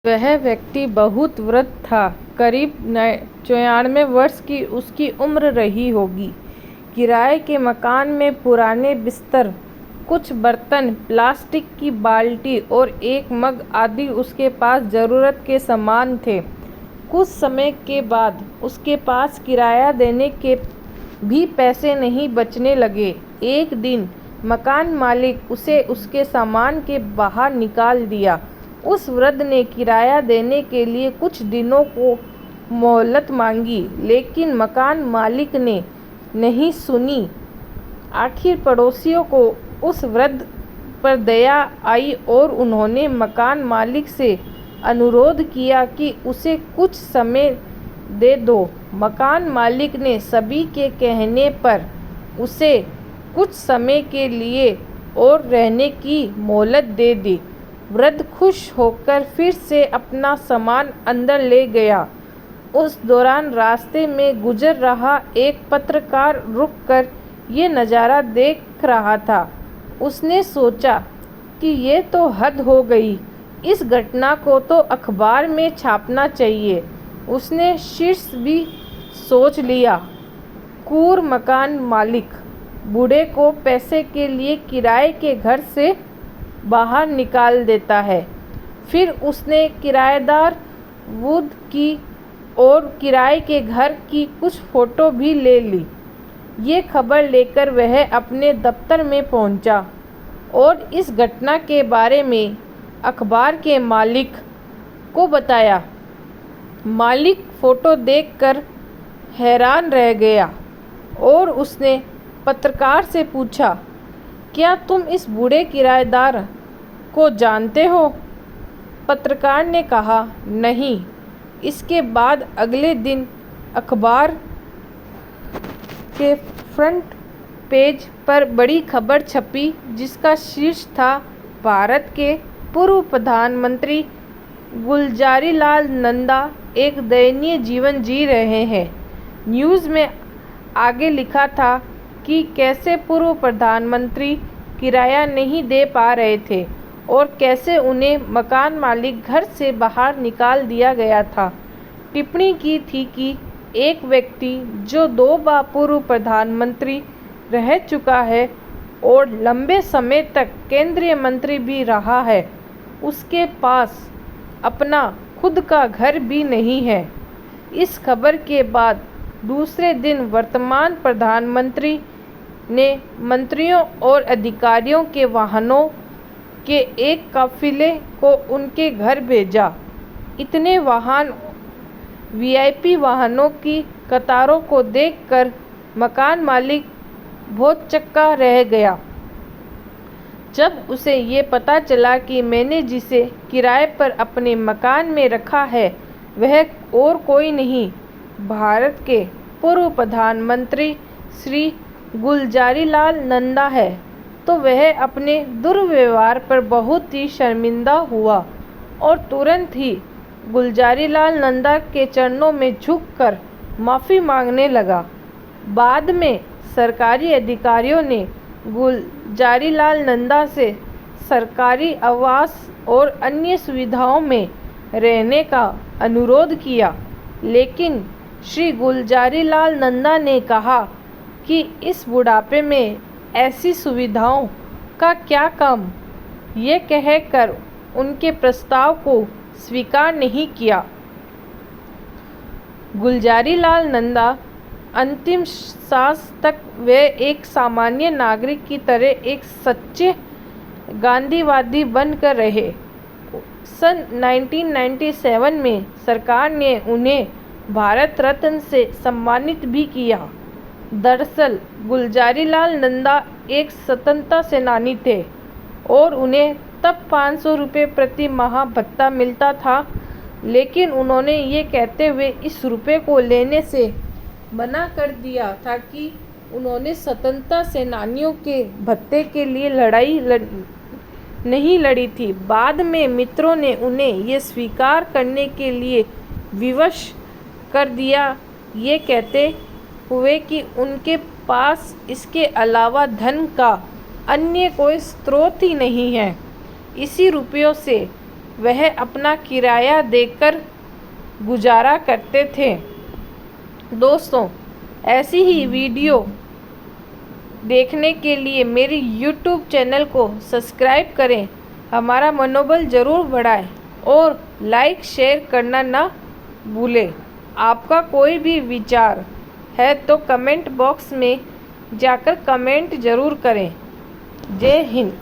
वह व्यक्ति बहुत वृद्ध था, करीब 94 वर्ष की उसकी उम्र रही होगी। किराए के मकान में पुराने बिस्तर, कुछ बर्तन, प्लास्टिक की बाल्टी और एक मग आदि उसके पास जरूरत के सामान थे। कुछ समय के बाद उसके पास किराया देने के भी पैसे नहीं बचने लगे। एक दिन मकान मालिक उसे उसके सामान के बाहर निकाल दिया। उस वृद्ध ने किराया देने के लिए कुछ दिनों को मोहलत मांगी, लेकिन मकान मालिक ने नहीं सुनी। आखिर पड़ोसियों को उस वृद्ध पर दया आई और उन्होंने मकान मालिक से अनुरोध किया कि उसे कुछ समय दे दो। मकान मालिक ने सभी के कहने पर उसे कुछ समय के लिए और रहने की मोहलत दे दी। वृद्ध खुश होकर फिर से अपना सामान अंदर ले गया। उस दौरान रास्ते में गुजर रहा एक पत्रकार रुककर ये नज़ारा देख रहा था। उसने सोचा कि ये तो हद हो गई, इस घटना को तो अखबार में छापना चाहिए। उसने शीर्ष भी सोच लिया, क्रूर मकान मालिक बूढ़े को पैसे के लिए किराए के घर से बाहर निकाल देता है। फिर उसने किराएदार वुड की और किराए के घर की कुछ फ़ोटो भी ले ली। ये खबर लेकर वह अपने दफ्तर में पहुंचा और इस घटना के बारे में अखबार के मालिक को बताया। मालिक फ़ोटो देखकर हैरान रह गया और उसने पत्रकार से पूछा, क्या तुम इस बूढ़े किराएदार को जानते हो? पत्रकार ने कहा, नहीं। इसके बाद अगले दिन अखबार के फ्रंट पेज पर बड़ी खबर छपी, जिसका शीर्ष था, भारत के पूर्व प्रधानमंत्री गुलजारीलाल नंदा एक दयनीय जीवन जी रहे हैं। न्यूज़ में आगे लिखा था कि कैसे पूर्व प्रधानमंत्री किराया नहीं दे पा रहे थे और कैसे उन्हें मकान मालिक घर से बाहर निकाल दिया गया था। टिप्पणी की थी कि एक व्यक्ति जो 2 बार पूर्व प्रधानमंत्री रह चुका है और लंबे समय तक केंद्रीय मंत्री भी रहा है, उसके पास अपना खुद का घर भी नहीं है। इस खबर के बाद दूसरे दिन वर्तमान प्रधानमंत्री ने मंत्रियों और अधिकारियों के वाहनों के एक काफिले को उनके घर भेजा। इतने वाहन, वीआईपी वाहनों की कतारों को देखकर मकान मालिक बहुत चक्का रह गया। जब उसे ये पता चला कि मैंने जिसे किराए पर अपने मकान में रखा है वह और कोई नहीं, भारत के पूर्व प्रधानमंत्री श्री गुलजारीलाल नंदा है, तो वह अपने दुर्व्यवहार पर बहुत ही शर्मिंदा हुआ और तुरंत ही गुलजारीलाल नंदा के चरणों में झुककर माफ़ी मांगने लगा। बाद में सरकारी अधिकारियों ने गुलजारीलाल नंदा से सरकारी आवास और अन्य सुविधाओं में रहने का अनुरोध किया, लेकिन श्री गुलजारीलाल नंदा ने कहा कि इस बुढ़ापे में ऐसी सुविधाओं का क्या काम। ये कहकर उनके प्रस्ताव को स्वीकार नहीं किया। गुलजारीलाल नंदा अंतिम सांस तक वे एक सामान्य नागरिक की तरह एक सच्चे गांधीवादी बनकर रहे। सन 1997 में सरकार ने उन्हें भारत रत्न से सम्मानित भी किया। दरअसल गुलजारीलाल नंदा एक स्वतंत्रता सेनानी थे और उन्हें तब 500 रुपये प्रति माह भत्ता मिलता था, लेकिन उन्होंने ये कहते हुए इस रुपये को लेने से मना कर दिया था कि उन्होंने स्वतंत्रता सेनानियों के भत्ते के लिए लड़ाई नहीं लड़ी थी। बाद में मित्रों ने उन्हें ये स्वीकार करने के लिए विवश कर दिया, ये कहते हुए कि उनके पास इसके अलावा धन का अन्य कोई स्रोत ही नहीं है। इसी रुपयों से वह अपना किराया देकर गुजारा करते थे। दोस्तों, ऐसी ही वीडियो देखने के लिए मेरी YouTube चैनल को सब्सक्राइब करें, हमारा मनोबल ज़रूर बढ़ाएं और लाइक शेयर करना ना भूलें। आपका कोई भी विचार है तो कमेंट बॉक्स में जाकर कमेंट ज़रूर करें। जय हिंद।